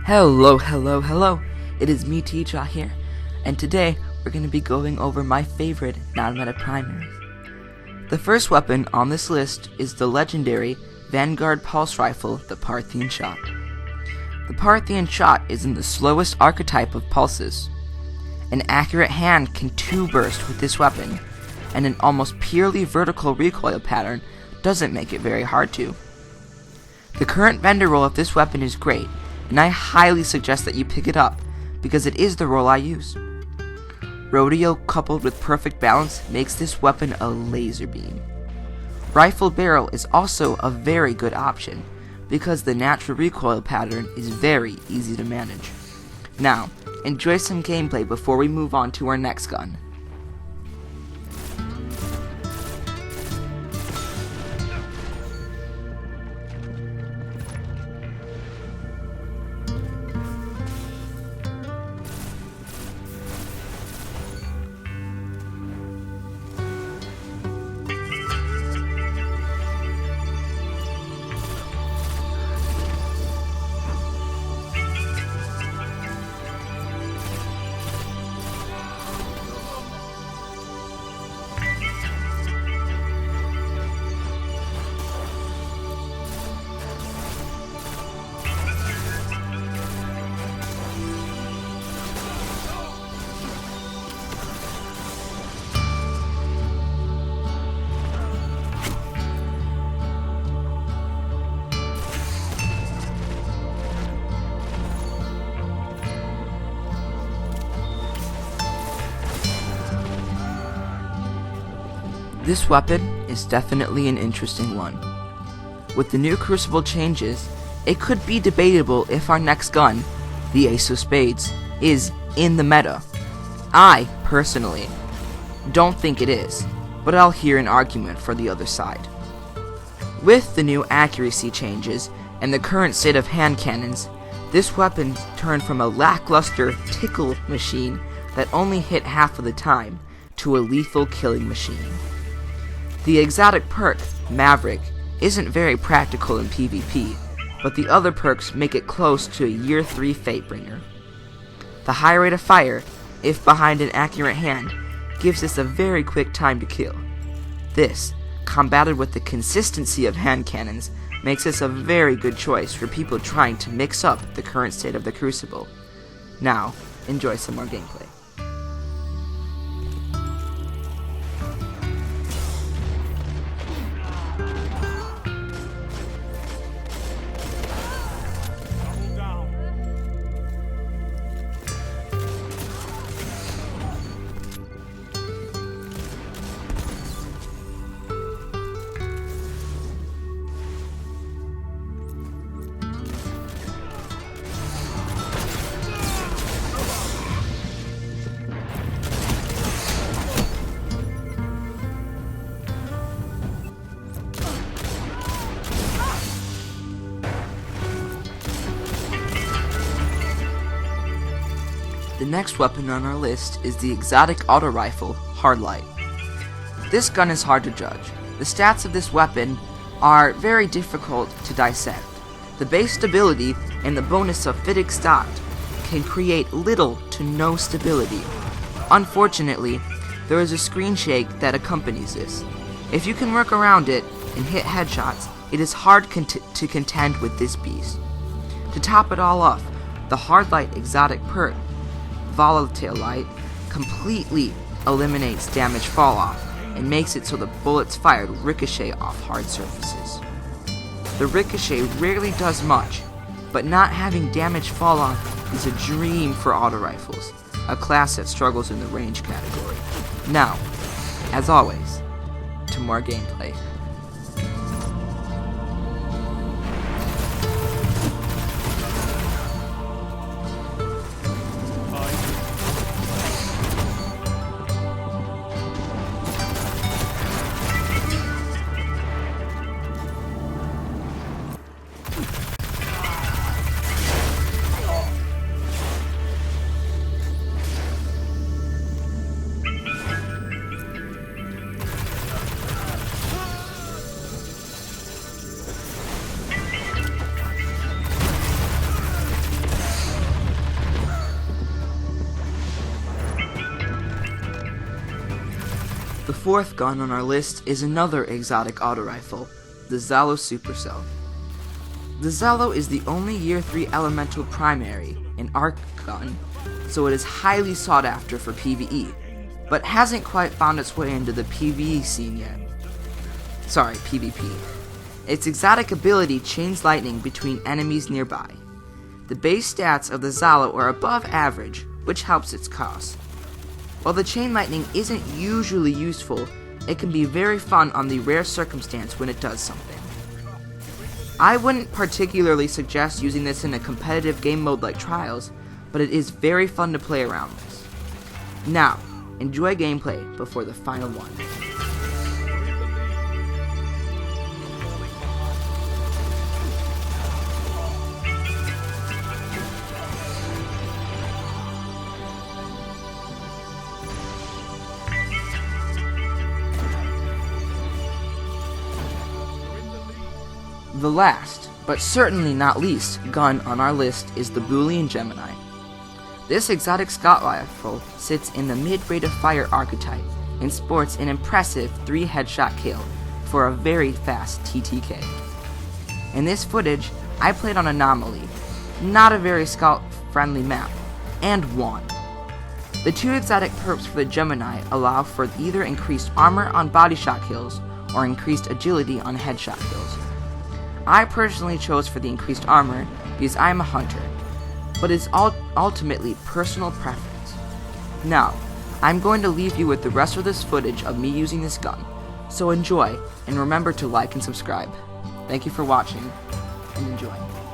Hello. It is me, Teacher here, and today we're going to be going over my favorite non-meta primaries. The first weapon on this list is the legendary Vanguard Pulse Rifle, the Parthian Shot. The Parthian Shot is in the slowest archetype of pulses. An accurate hand can two-burst with this weapon, and an almost purely vertical recoil pattern doesn't make it very hard to. The current vendor roll of this weapon is great, and I highly suggest that you pick it up, because it is the roll I use. Rodeo coupled with perfect balance makes this weapon a laser beam. Rifle barrel is also a very good option, because the natural recoil pattern is very easy to manage. Now, enjoy some gameplay before we move on to our next gun. This weapon is definitely an interesting one. With the new Crucible changes, it could be debatable if our next gun, the Ace of Spades, is in the meta. I, personally, don't think it is, but I'll hear an argument for the other side. With the new accuracy changes and the current state of hand cannons, this weapon turned from a lackluster tickle machine that only hit half of the time to a lethal killing machine. The exotic perk, Maverick, isn't very practical in PvP, but the other perks make it close to a Year 3 Fatebringer. The high rate of fire, if behind an accurate hand, gives us a very quick time to kill. This, combated with the consistency of hand cannons, makes this a very good choice for people trying to mix up the current state of the Crucible. Now, enjoy some more gameplay. The next weapon on our list is the exotic auto rifle, Hardlight. This gun is hard to judge. The stats of this weapon are very difficult to dissect. The base stability and the bonus of Fitting Stat can create little to no stability. Unfortunately, there is a screen shake that accompanies this. If you can work around it and hit headshots, it is hard to contend with this beast. To top it all off, the Hardlight exotic perk, Volatile Light, completely eliminates damage fall off and makes it so the bullets fired ricochet off hard surfaces. The ricochet rarely does much, but not having damage fall off is a dream for auto rifles, a class that struggles in the range category. Now, as always, to more gameplay. fourth gun on our list is another exotic auto rifle, the Sala Supercell. The Sala is the only Year 3 elemental primary, an arc gun, so it is highly sought after for PvE, but hasn't quite found its way into the PvE scene yet. Sorry, PvP. Its exotic ability chains lightning between enemies nearby. The base stats of the Sala are above average, which helps its cause. While the chain lightning isn't usually useful, it can be very fun on the rare circumstance when it does something. I wouldn't particularly suggest using this in a competitive game mode like Trials, but it is very fun to play around with. Now, enjoy gameplay before the final one. The last, but certainly not least, gun on our list is the Boolean Gemini. This exotic scout rifle sits in the mid-rate of fire archetype and sports an impressive 3 headshot kill for a very fast TTK. In this footage, I played on Anomaly, not a very scout-friendly map, and won. The 2 exotic perks for the Gemini allow for either increased armor on body shot kills or increased agility on headshot kills. I personally chose for the increased armor because I am a hunter, but it's ultimately personal preference. Now, I'm going to leave you with the rest of this footage of me using this gun, so enjoy and remember to like and subscribe. Thank you for watching and enjoy.